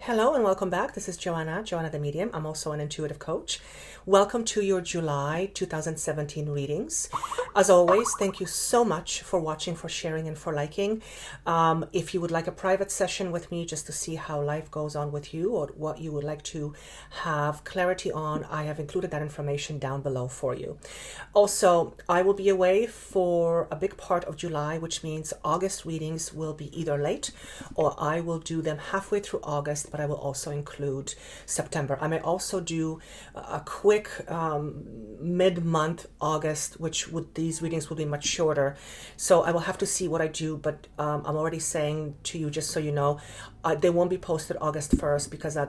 Hello and welcome back. This is Joanna the Medium. I'm also an intuitive coach. Welcome to your July 2017 readings. As always, thank you so much for watching, for sharing, and for liking. If you would like a private session with me just to see how life goes on with you or what you would like to have clarity on, I have included that information down below for you. Also, I will be away for a big part of July, which means August readings will be either late or I will do them halfway through August, but I will also include September. I may also do a quick mid-month August, these readings will be much shorter. So I will have to see what I do, but I'm already saying to you, just so you know, they won't be posted August 1st because I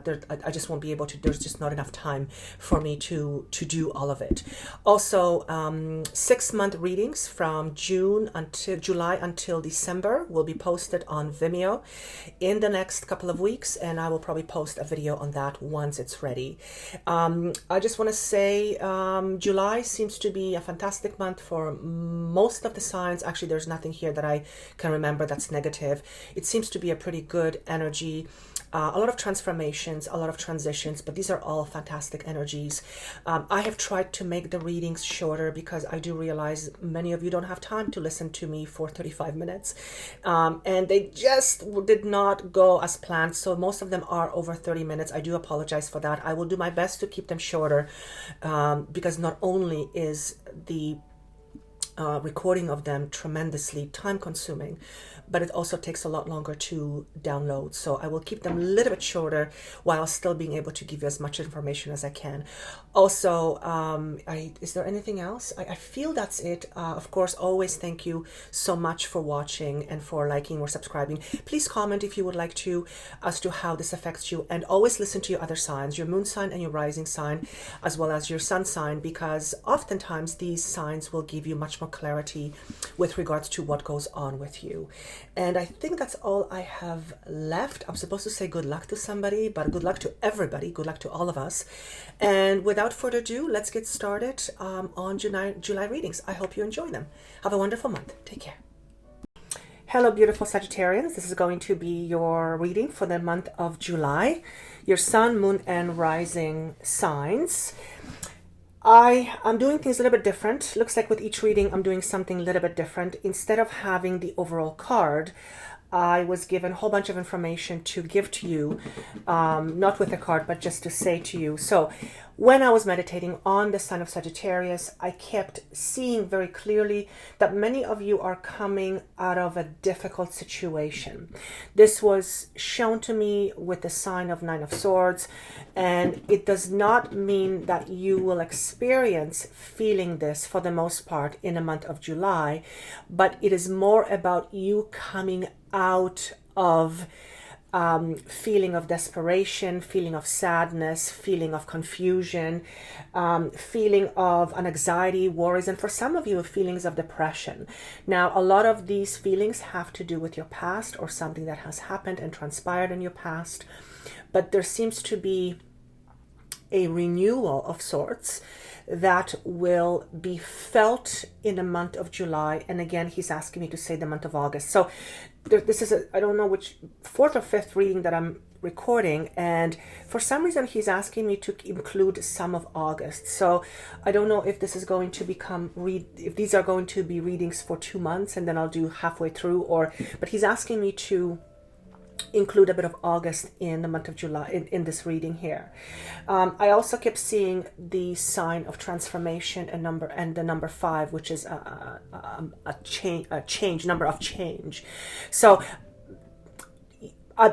just won't be able to. There's just not enough time for me to do all of it. Also, 6-month readings from July until December will be posted on Vimeo in the next couple of weeks, and I will probably post a video on that once it's ready. I just want to say July seems to be a fantastic month for most of the signs. Actually, there's nothing here that I can remember that's negative. It seems to be a pretty good energy. A lot of transformations, a lot of transitions, but these are all fantastic energies. I have tried to make the readings shorter because I do realize many of you don't have time to listen to me for 35 minutes. And they just did not go as planned. So most of them are over 30 minutes. I do apologize for that. I will do my best to keep them shorter because not only is the recording of them tremendously time consuming, but it also takes a lot longer to download. So I will keep them a little bit shorter while still being able to give you as much information as I can. Also, is there anything else? I feel that's it. Of course, always thank you so much for watching and for liking or subscribing. Please comment if you would like to, as to how this affects you, and always listen to your other signs, your moon sign and your rising sign, as well as your sun sign, because oftentimes these signs will give you much more clarity with regards to what goes on with you. And I think that's all I have left. I'm supposed to say good luck to somebody, but good luck to everybody. Good luck to all of us. And without further ado, let's get started on July readings. I hope you enjoy them. Have a wonderful month. Take care. Hello, beautiful Sagittarians. This is going to be your reading for the month of July. Your sun, moon, and rising signs. I'm doing things a little bit different. Looks like with each reading, I'm doing something a little bit different. Instead of having the overall card, I was given a whole bunch of information to give to you, not with a card, but just to say to you. So when I was meditating on the sign of Sagittarius, I kept seeing very clearly that many of you are coming out of a difficult situation. This was shown to me with the sign of Nine of Swords, and it does not mean that you will experience feeling this for the most part in the month of July, but it is more about you coming out of feeling of desperation, feeling of sadness, feeling of confusion, feeling of anxiety, worries, and for some of you, feelings of depression. Now, a lot of these feelings have to do with your past or something that has happened and transpired in your past, but there seems to be a renewal of sorts that will be felt in the month of July. And again, he's asking me to say the month of August. So this is I don't know which 4th or 5th reading that I'm recording, and for some reason he's asking me to include some of August. So I don't know if this is going to become if these are going to be readings for 2 months and then I'll do halfway through, but he's asking me to include a bit of August in the month of July in this reading here. I also kept seeing the sign of transformation and the number 5, which is a change, number of change. So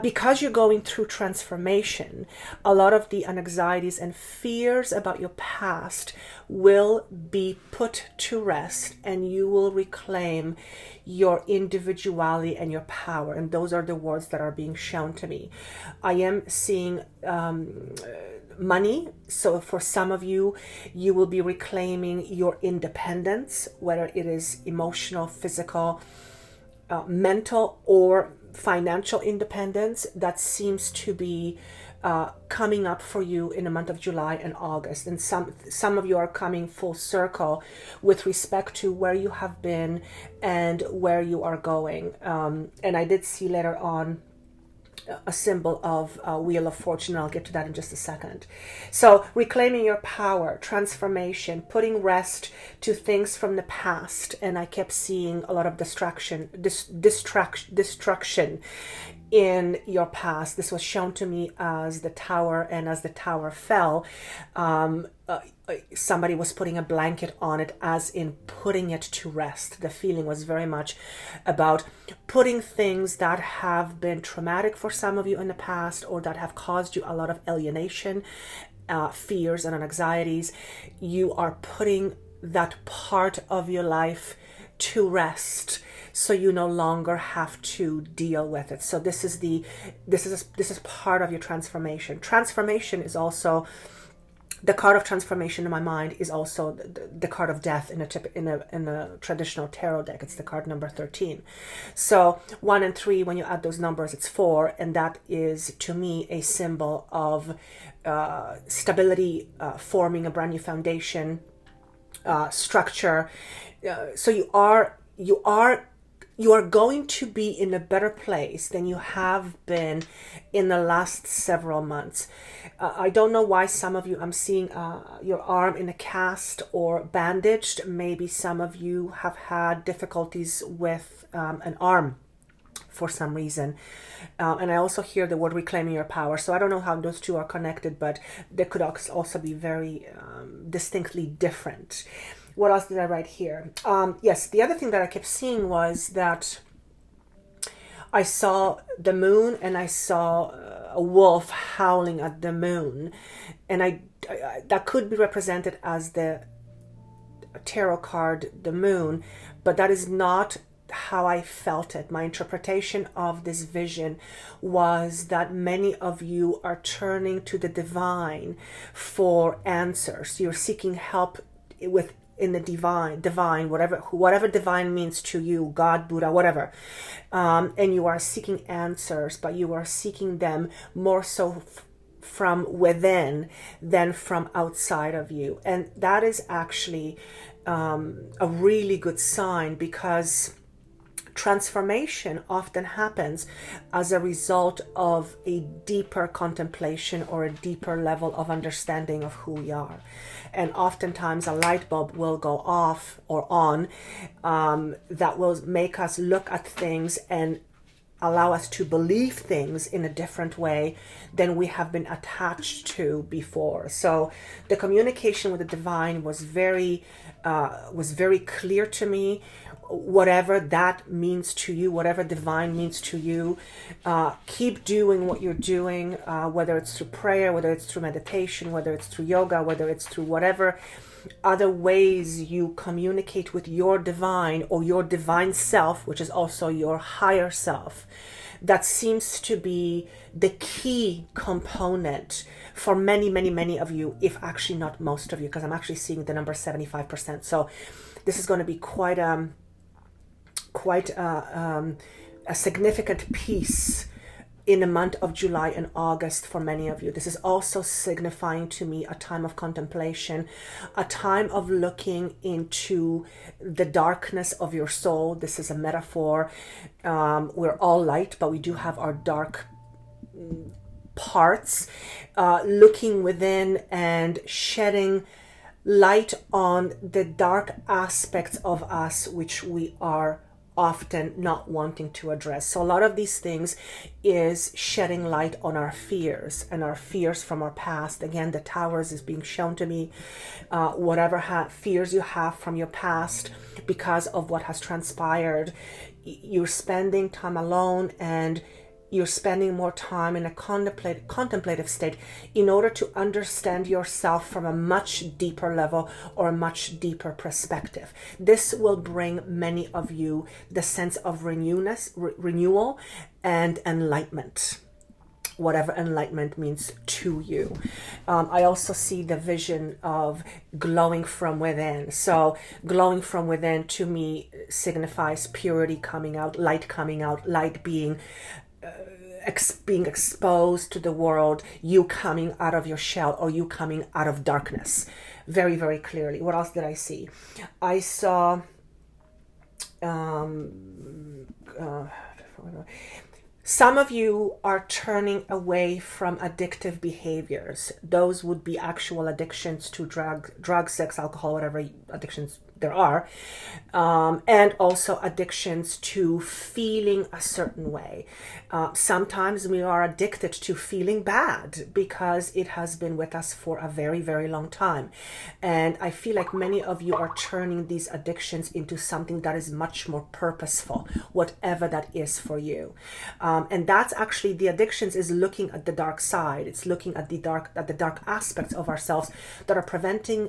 because you're going through transformation, a lot of the anxieties and fears about your past will be put to rest, and you will reclaim your individuality and your power. And those are the words that are being shown to me. I am seeing money. So for some of you, you will be reclaiming your independence, whether it is emotional, physical, mental, or financial independence. That seems to be coming up for you in the month of July and August. And some of you are coming full circle with respect to where you have been and where you are going. And I did see later on a symbol of Wheel of Fortune. I'll get to that in just a second. So reclaiming your power, transformation, putting rest to things from the past. And I kept seeing a lot of destruction in your past. This was shown to me as the tower, and as the tower fell, somebody was putting a blanket on it, as in putting it to rest. The feeling was very much about putting things that have been traumatic for some of you in the past, or that have caused you a lot of alienation, fears and anxieties. You are putting that part of your life to rest, so you no longer have to deal with it. So this is part of your transformation. Transformation is also the card of transformation in my mind, is also the card of death in a traditional tarot deck. It's the card number 13. So 1 and 3, when you add those numbers, it's 4, and that is to me a symbol of stability, forming a brand new foundation, structure. So you are going to be in a better place than you have been in the last several months. I don't know why some of you, I'm seeing your arm in a cast or bandaged. Maybe some of you have had difficulties with an arm for some reason. And I also hear the word reclaiming your power. So I don't know how those two are connected, but they could also be very distinctly different. What else did I write here? Yes, the other thing that I kept seeing was that I saw the moon, and I saw a wolf howling at the moon. And I that could be represented as the tarot card, the moon, but that is not how I felt it. My interpretation of this vision was that many of you are turning to the divine for answers. You're seeking help in the divine, whatever divine means to you, God, Buddha, whatever. And you are seeking answers, but you are seeking them more so from within than from outside of you. And that is actually a really good sign, because transformation often happens as a result of a deeper contemplation or a deeper level of understanding of who we are. And oftentimes a light bulb will go off or on that will make us look at things and allow us to believe things in a different way than we have been attached to before. So the communication with the divine was very clear to me. Whatever that means to you, whatever divine means to you, keep doing what you're doing, whether it's through prayer, whether it's through meditation, whether it's through yoga, whether it's through whatever other ways you communicate with your divine or your divine self, which is also your higher self. That seems to be the key component for many, many, many of you, if actually not most of you, because I'm actually seeing the number 75%. So this is going to be quite a significant piece in the month of July and August for many of you. This is also signifying to me a time of contemplation, a time of looking into the darkness of your soul. This is a metaphor. We're all light, but we do have our dark parts. Looking within and shedding light on the dark aspects of us which we are often not wanting to address. So a lot of these things is shedding light on our fears and our fears from our past. Again, the towers is being shown to me. Whatever fears you have from your past because of what has transpired, you're spending time alone, and you're spending more time in a contemplative state in order to understand yourself from a much deeper level or a much deeper perspective. This will bring many of you the sense of renewal and enlightenment, whatever enlightenment means to you. I also see the vision of glowing from within. So glowing from within to me signifies purity coming out, light being exposed to the world, you coming out of your shell, or you coming out of darkness, very, very clearly. What else did I see? I saw Some of you are turning away from addictive behaviors. Those would be actual addictions to drug, sex, alcohol, whatever addictions there are, and also addictions to feeling a certain way. Sometimes we are addicted to feeling bad because it has been with us for a very, very long time. And I feel like many of you are turning these addictions into something that is much more purposeful, whatever that is for you. And that's actually, the addictions is looking at the dark side. It's looking at the dark aspects of ourselves that are preventing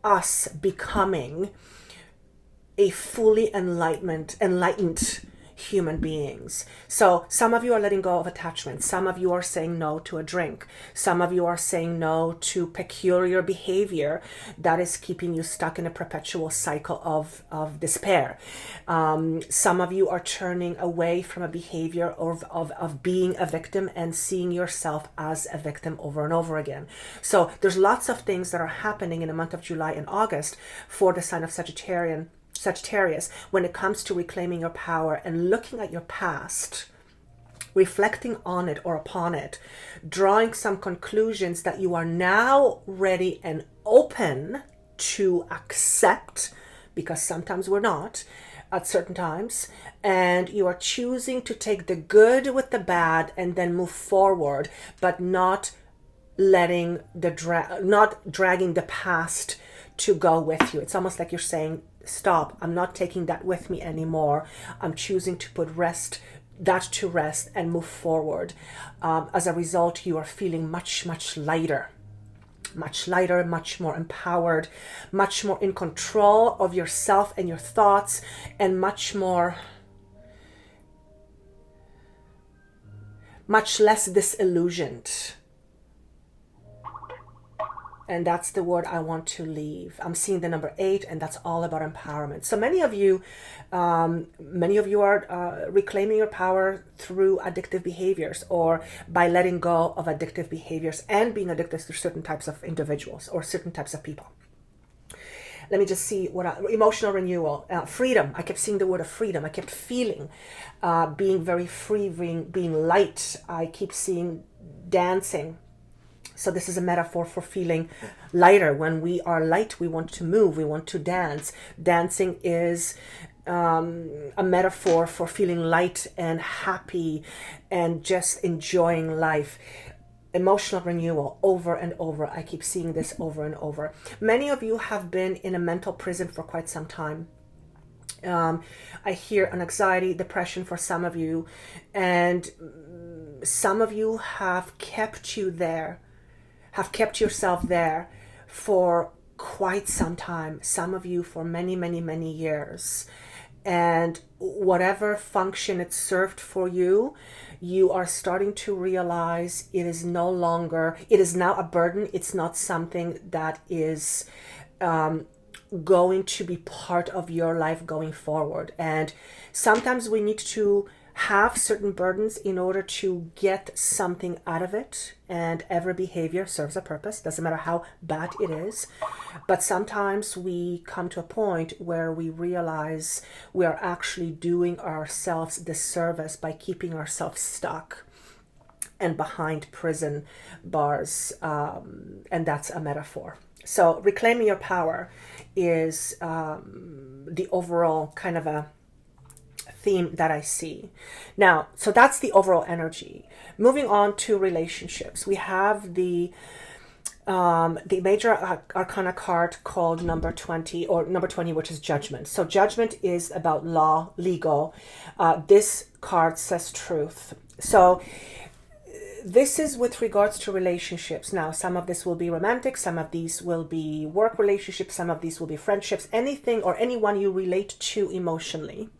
us becoming a fully enlightened human beings. So some of you are letting go of attachment. Some of you are saying no to a drink. Some of you are saying no to peculiar behavior that is keeping you stuck in a perpetual cycle of despair. Some of you are turning away from a behavior of being a victim and seeing yourself as a victim over and over again. So there's lots of things that are happening in the month of July and August for the sign of Sagittarius, when it comes to reclaiming your power and looking at your past, reflecting on it or upon it, drawing some conclusions that you are now ready and open to accept, because sometimes we're not at certain times, and you are choosing to take the good with the bad and then move forward, but not letting not dragging the past to go with you. It's almost like you're saying, stop, I'm not taking that with me anymore. I'm choosing to put that to rest and move forward. As a result, you are feeling much, much lighter, much more empowered, much more in control of yourself and your thoughts, and much less disillusioned. And that's the word I want to leave. I'm seeing the number 8, and that's all about empowerment. So many of you are reclaiming your power through addictive behaviors, or by letting go of addictive behaviors and being addicted to certain types of individuals or certain types of people. Let me just see emotional renewal, freedom. I kept seeing the word of freedom. I kept feeling being very free, being light. I keep seeing dancing. So this is a metaphor for feeling lighter. When we are light, we want to move, we want to dance. Dancing is a metaphor for feeling light and happy and just enjoying life. Emotional renewal, over and over. I keep seeing this over and over. Many of you have been in a mental prison for quite some time. I hear an anxiety, depression for some of you, and some of you have kept yourself there for quite some time. Some of you for many, many, many years. And whatever function it served for you, you are starting to realize it is now a burden. It's not something that is going to be part of your life going forward. And sometimes we need to have certain burdens in order to get something out of it, and every behavior serves a purpose, doesn't matter how bad it is. But sometimes we come to a point where we realize we are actually doing ourselves disservice by keeping ourselves stuck and behind prison bars, and that's a metaphor. So reclaiming your power is the overall kind of a theme that I see. Now, so that's the overall energy. Moving on to relationships, we have the major arcana card called number 20, which is judgment. So judgment is about law, legal. This card says truth. So this is with regards to relationships. Now, some of this will be romantic, some of these will be work relationships, some of these will be friendships, anything or anyone you relate to emotionally,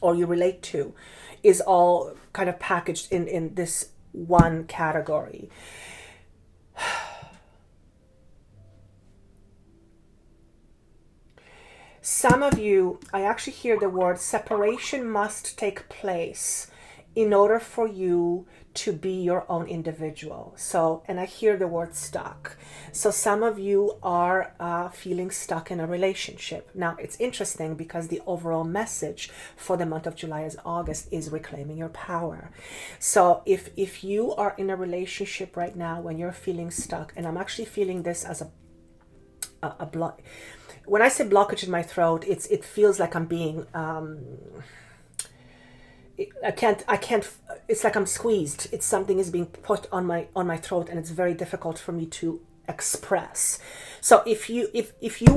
or you relate to, is all kind of packaged in this one category. Some of you, I actually hear the word separation must take place in order for you to be your own individual. So, and I hear the word stuck. So some of you are feeling stuck in a relationship. Now, it's interesting because the overall message for the month of July as August is reclaiming your power. So if you are in a relationship right now when you're feeling stuck, and I'm actually feeling this as a block. When I say blockage in my throat, it feels like I'm being I can't, it's like I'm squeezed. It's something is being put on my throat, and it's very difficult for me to express. So if you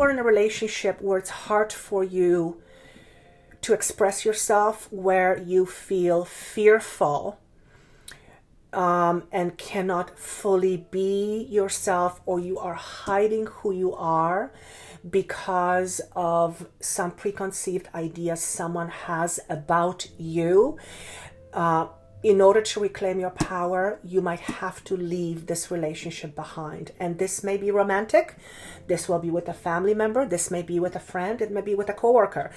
are in a relationship where it's hard for you to express yourself, where you feel fearful and cannot fully be yourself, or you are hiding who you are because of some preconceived ideas someone has about you, in order to reclaim your power, you might have to leave this relationship behind. And this may be romantic, this will be with a family member, this may be with a friend, it may be with a coworker.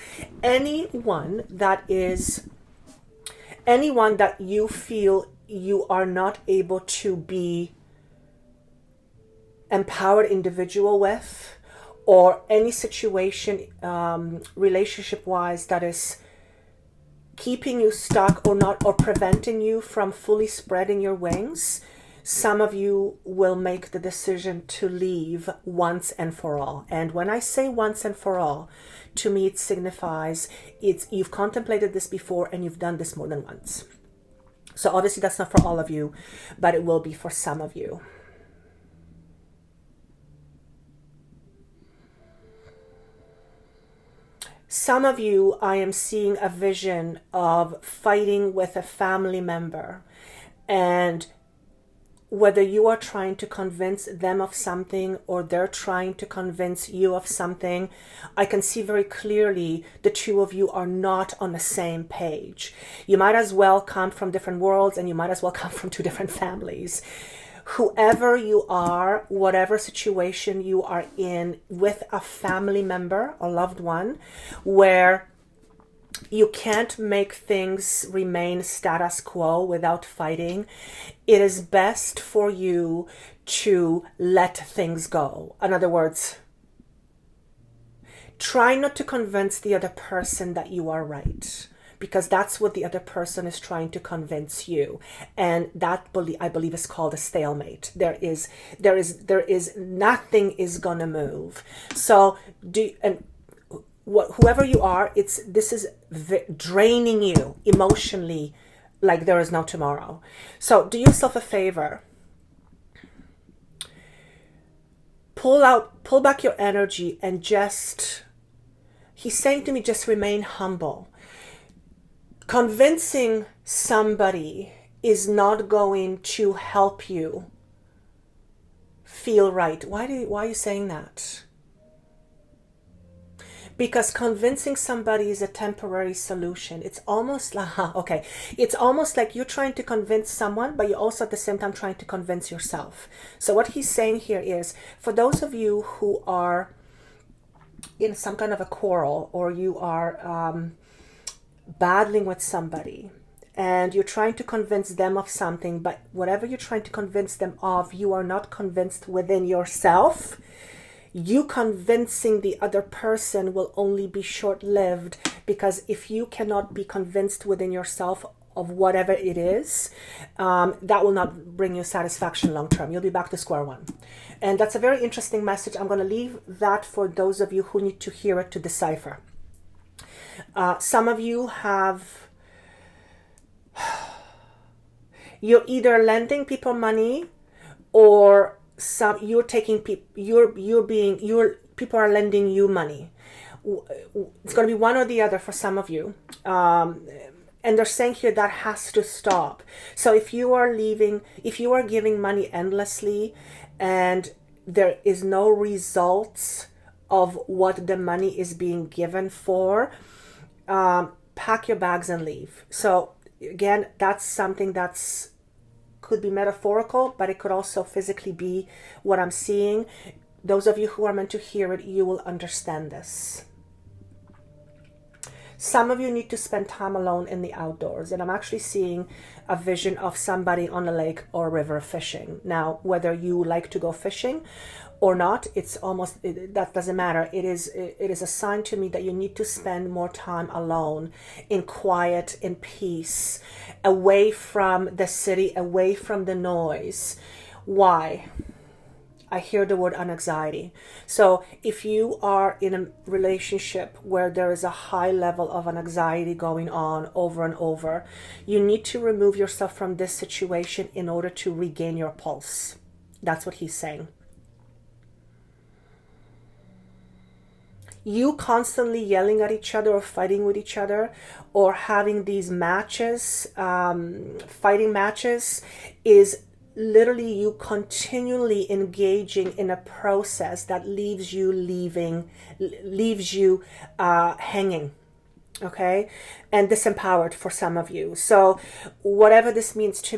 Anyone that you feel you are not able to be empowered individual with, or any situation relationship-wise that is keeping you stuck or not, or preventing you from fully spreading your wings, some of you will make the decision to leave once and for all. And when I say once and for all, to me it signifies you've contemplated this before and you've done this more than once. So obviously that's not for all of you, but it will be for some of you. Some of you, I am seeing a vision of fighting with a family member, and whether you are trying to convince them of something or they're trying to convince you of something, I can see very clearly the two of you are not on the same page. You might as well come from different worlds, and you might as well come from two different families. Whoever you are, whatever situation you are in with a family member, a loved one, where you can't make things remain status quo without fighting, it is best for you to let things go. In other words, try not to convince the other person that you are right, because that's what the other person is trying to convince you. And that, I believe, is called a stalemate. There is nothing is gonna move. So whoever you are, this is draining you emotionally like there is no tomorrow. So do yourself a favor. Pull back your energy, and he's saying to me, just remain humble. Convincing somebody is not going to help you feel right. Why are you saying that? Because convincing somebody is a temporary solution. It's almost like, it's almost like you're trying to convince someone, but you're also at the same time trying to convince yourself. So what he's saying here is, for those of you who are in some kind of a quarrel, or you are battling with somebody, and you're trying to convince them of something, but whatever you're trying to convince them of, you are not convinced within yourself. You convincing the other person will only be short-lived, because if you cannot be convinced within yourself of whatever it is, that will not bring you satisfaction long-term. You'll be back to square one. And that's a very interesting message. I'm going to leave that for those of you who need to hear it to decipher. Some of you you're either lending people money, or people are lending you money. It's going to be one or the other for some of you. And they're saying here that has to stop. So if you are giving money endlessly and there is no results of what the money is being given for, pack your bags and leave. So again, that's something could be metaphorical, but it could also physically be what I'm seeing. Those of you who are meant to hear it, you will understand this. Some of you need to spend time alone in the outdoors, and I'm actually seeing a vision of somebody on a lake or river fishing. Now, whether you like to go fishing or not, it's almost, that doesn't matter. It is a sign to me that you need to spend more time alone, in quiet, in peace, away from the city, away from the noise. Why? I hear the word anxiety. So if you are in a relationship where there is a high level of anxiety going on over and over, you need to remove yourself from this situation in order to regain your pulse. That's what he's saying. You constantly yelling at each other or fighting with each other or having these matches, fighting matches, is literally you continually engaging in a process that leaves you hanging, okay, and disempowered for some of you. So whatever this means to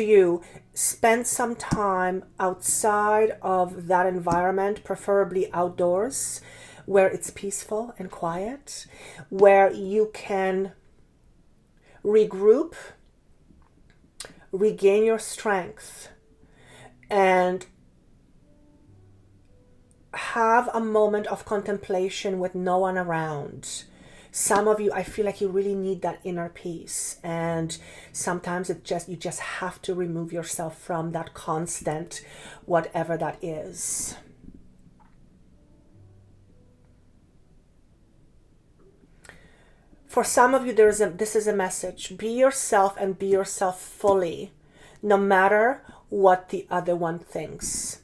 you, spend some time outside of that environment, preferably outdoors, where it's peaceful and quiet, where you can regroup, regain your strength, and have a moment of contemplation with no one around. Some of you, I feel like you really need that inner peace, and sometimes you just have to remove yourself from that constant, whatever that is. For some of you, this is a message. Be yourself and be yourself fully, no matter what the other one thinks.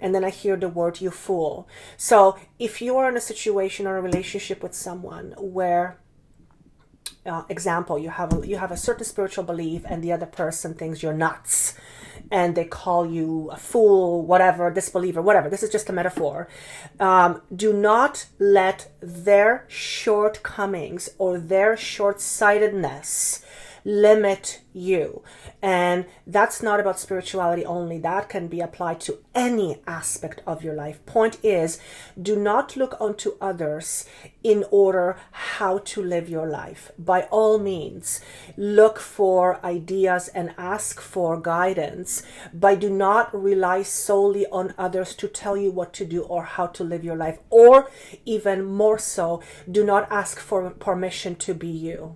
And then I hear the word, you fool. So if you are in a situation or a relationship with someone where, example, you have a certain spiritual belief and the other person thinks you're nuts, and they call you a fool, whatever, disbeliever, whatever. This is just a metaphor. Do not let their shortcomings or their short-sightedness limit you. And that's not about spirituality only. That can be applied to any aspect of your life. Point is, do not look onto others in order how to live your life. By all means, look for ideas and ask for guidance, but do not rely solely on others to tell you what to do or how to live your life. Or even more so, do not ask for permission to be you.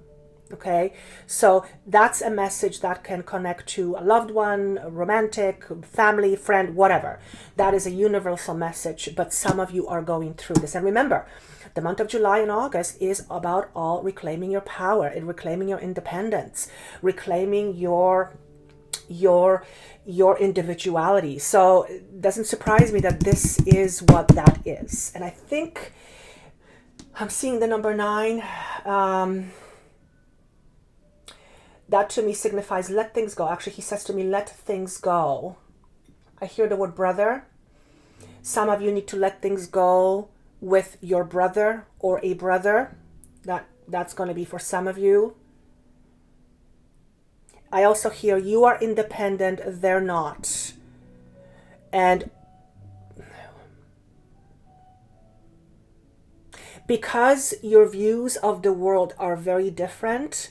Okay, so that's a message that can connect to a loved one, a romantic, family, friend, whatever. That is a universal message, but some of you are going through this. And remember, the month of July and August is about all reclaiming your power and reclaiming your independence, reclaiming your individuality. So it doesn't surprise me that this is what that is. And I think I'm seeing the number 9. That to me signifies let things go. Actually, he says to me, let things go. I hear the word brother. Some of you need to let things go with your brother or a brother. That's going to be for some of you. I also hear you are independent, they're not. And because your views of the world are very different,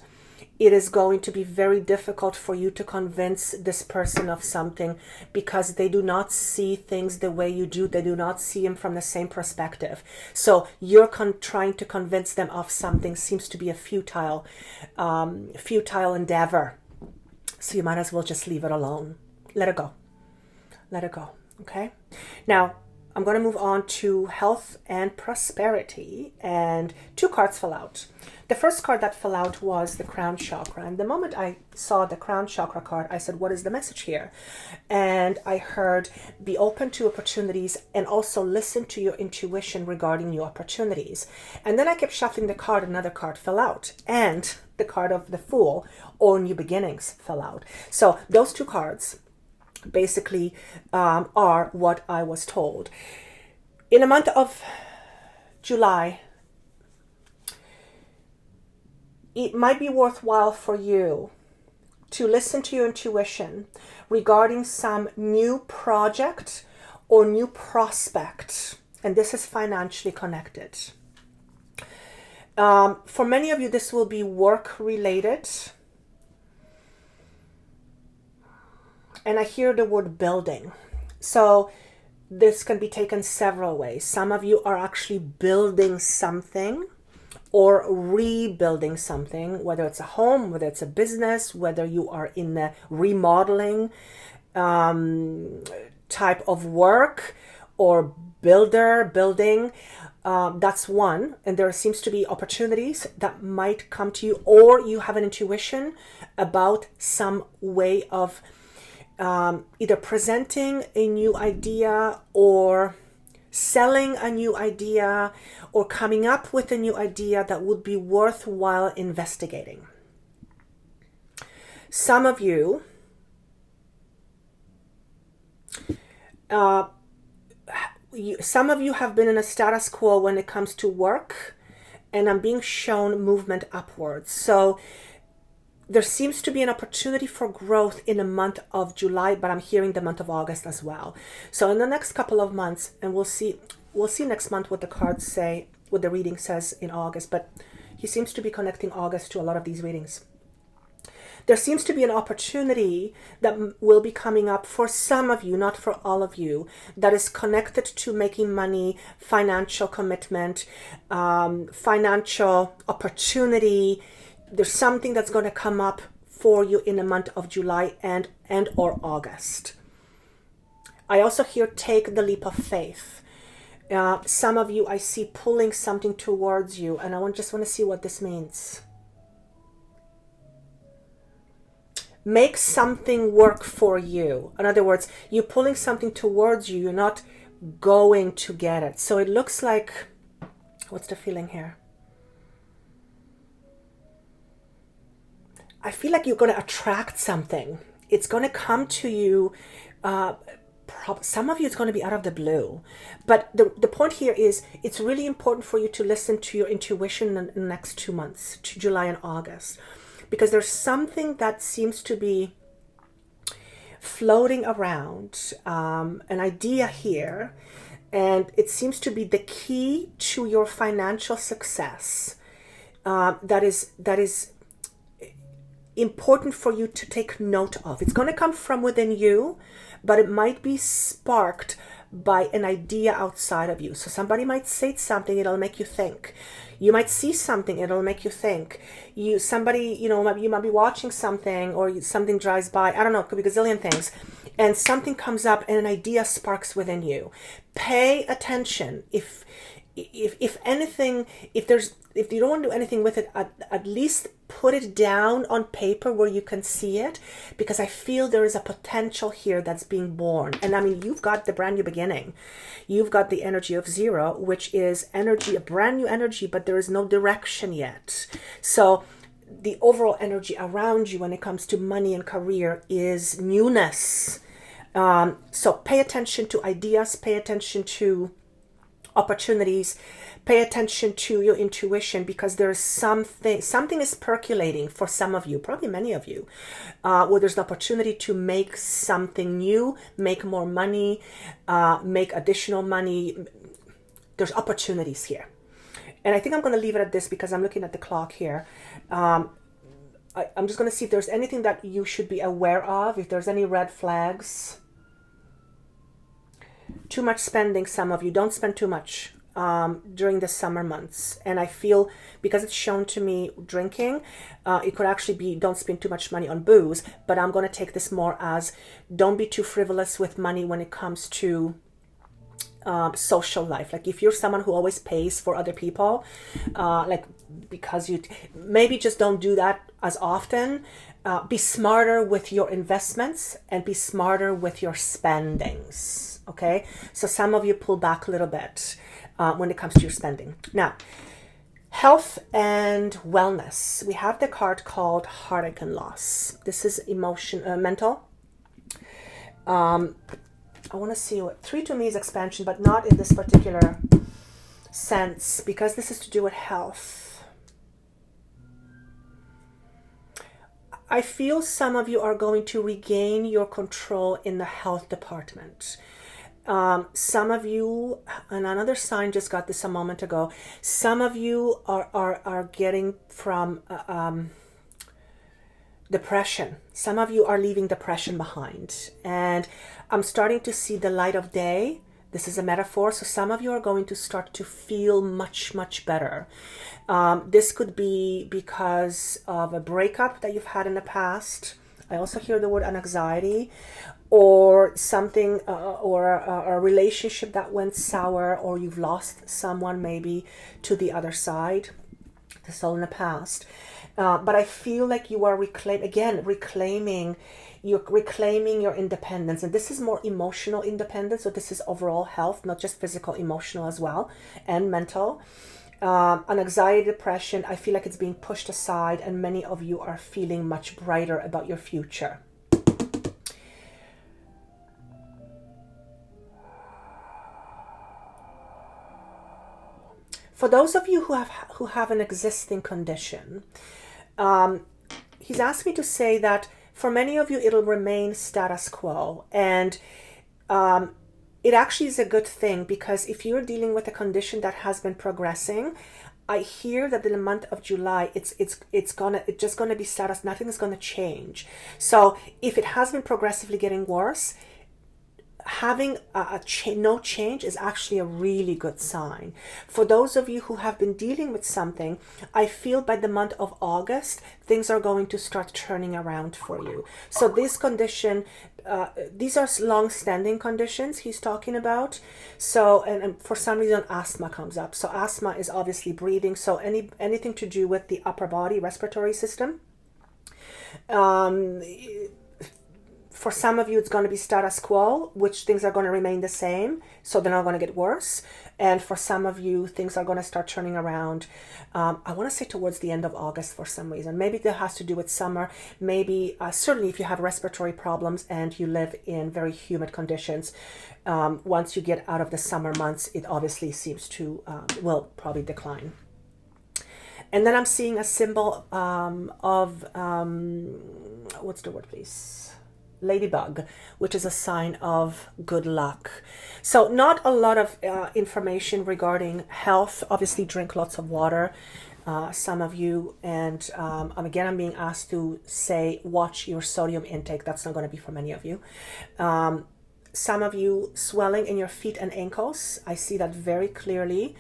it is going to be very difficult for you to convince this person of something because they do not see things the way you do. They do not see them from the same perspective. So you're trying to convince them of something seems to be a futile endeavor. So you might as well just leave it alone. Let it go. Let it go. Okay? Now, I'm going to move on to health and prosperity, and 2 cards fell out. The first card that fell out was the crown chakra, and the moment I saw the crown chakra card, I said, what is the message here? And I heard, be open to opportunities and also listen to your intuition regarding your opportunities. And then I kept shuffling the card, another card fell out, and the card of the Fool, or new beginnings, fell out. So those 2 cards basically are what I was told. In the month of July, it might be worthwhile for you to listen to your intuition regarding some new project or new prospect, and this is financially connected. For many of you, this will be work related. And I hear the word building. So this can be taken several ways. Some of you are actually building something or rebuilding something, whether it's a home, whether it's a business, whether you are in the remodeling type of work or building. That's one. And there seems to be opportunities that might come to you, or you have an intuition about some way of either presenting a new idea or selling a new idea or coming up with a new idea that would be worthwhile investigating. Some of you have been in a status quo when it comes to work, and I'm being shown movement upwards. So there seems to be an opportunity for growth in the month of July, but I'm hearing the month of August as well. So in the next couple of months, and we'll see next month what the cards say, what the reading says in August, but he seems to be connecting August to a lot of these readings. There seems to be an opportunity that will be coming up for some of you, not for all of you, that is connected to making money, financial commitment, financial opportunity. There's something that's going to come up for you in the month of July and or August. I also hear take the leap of faith. Some of you I see pulling something towards you, and I just want to see what this means. Make something work for you. In other words, you're pulling something towards you. You're not going to get it. So it looks like, what's the feeling here? I feel like you're going to attract something. It's going to come to you. Some of you, it's going to be out of the blue. But the point here is it's really important for you to listen to your intuition in the next 2 months, to July and August. Because there's something that seems to be floating around, an idea here. And it seems to be the key to your financial success. That is important for you to take note of. It's going to come from within you, but it might be sparked by an idea outside of you. So somebody might say something, it'll make you think. You might see something, it'll make you think. You might be watching something, or something drives by. I don't know, it could be a gazillion things. And something comes up and an idea sparks within you. Pay attention. If anything, if you don't want to do anything with it, at least put it down on paper where you can see it, because I feel there is a potential here that's being born. And I mean, you've got the brand new beginning. You've got the energy of 0, which is energy, a brand new energy, but there is no direction yet. So the overall energy around you when it comes to money and career is newness. So pay attention to ideas, pay attention to opportunities, pay attention to your intuition, because there's something is percolating for some of you, probably many of you, where there's an opportunity to make something new, make more money, make additional money. There's opportunities here. And I think I'm going to leave it at this because I'm looking at the clock here. I'm just going to see if there's anything that you should be aware of, if there's any red flags. Too much spending, some of you. Don't spend too much during the summer months. And I feel, because it's shown to me drinking, it could actually be don't spend too much money on booze, but I'm going to take this more as don't be too frivolous with money when it comes to social life. Like if you're someone who always pays for other people, because you maybe just don't do that as often. Be smarter with your investments and be smarter with your spendings. Okay, so some of you pull back a little bit when it comes to your spending. Now, health and wellness. We have the card called heartache and loss. This is mental. I want to see what 3 to me is expansion, but not in this particular sense, because this is to do with health. I feel some of you are going to regain your control in the health department. Some of you, and another sign just got this a moment ago, some of you are getting from depression. Some of you are leaving depression behind. And I'm starting to see the light of day. This is a metaphor. So some of you are going to start to feel much, much better. This could be because of a breakup that you've had in the past. I also hear the word anxiety, or something, or a relationship that went sour, or you've lost someone maybe to the other side. This is all in the past. But I feel like you are reclaiming your independence. And this is more emotional independence. So this is overall health, not just physical, emotional as well, and mental. Anxiety, depression, I feel like it's being pushed aside, and many of you are feeling much brighter about your future. For those of you who have an existing condition, he's asked me to say that for many of you, it'll remain status quo. And it actually is a good thing, because if you're dealing with a condition that has been progressing, I hear that in the month of July, it's just gonna be status. Nothing is gonna change. So if it has been progressively getting worse, having no change is actually a really good sign. For those of you who have been dealing with something, I feel by the month of August, things are going to start turning around for you. So this condition, these are long-standing conditions he's talking about. So, and for some reason, asthma comes up. So asthma is obviously breathing. So anything to do with the upper body, respiratory system. For some of you, it's going to be status quo, which things are going to remain the same, so they're not going to get worse. And for some of you, things are going to start turning around. I want to say towards the end of August for some reason. Maybe that has to do with summer. Maybe, certainly if you have respiratory problems and you live in very humid conditions, once you get out of the summer months, it obviously seems to, will probably decline. And then I'm seeing a symbol of, what's the word, please? Ladybug, which is a sign of good luck. So not a lot of information regarding health. Obviously drink lots of water, some of you, and again, I'm being asked to say watch your sodium intake. That's not going to be for many of you. Some of you, swelling in your feet and ankles. I see that very clearly.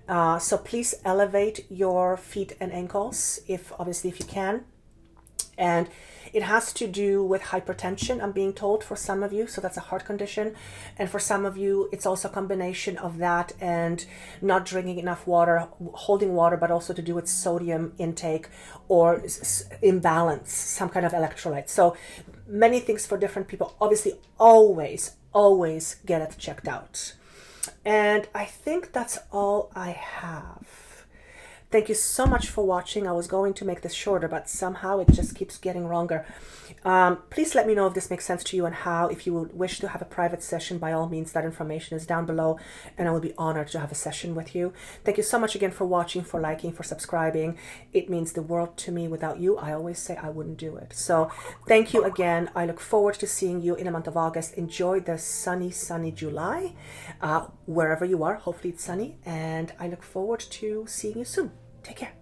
So please elevate your feet and ankles, obviously if you can. And it has to do with hypertension, I'm being told, for some of you. So that's a heart condition. And for some of you, it's also a combination of that and not drinking enough water, holding water, but also to do with sodium intake or imbalance, some kind of electrolyte. So many things for different people. Obviously, always get it checked out. And I think that's all I have. Thank you so much for watching. I was going to make this shorter, but somehow it just keeps getting longer. Please let me know if this makes sense to you and how. If you would wish to have a private session, by all means, that information is down below, and I will be honored to have a session with you. Thank you so much again for watching, for liking, for subscribing. It means the world to me. Without you, I always say I wouldn't do it. So thank you again. I look forward to seeing you in the month of August. Enjoy the sunny July, wherever you are. Hopefully it's sunny, and I look forward to seeing you soon. Take care.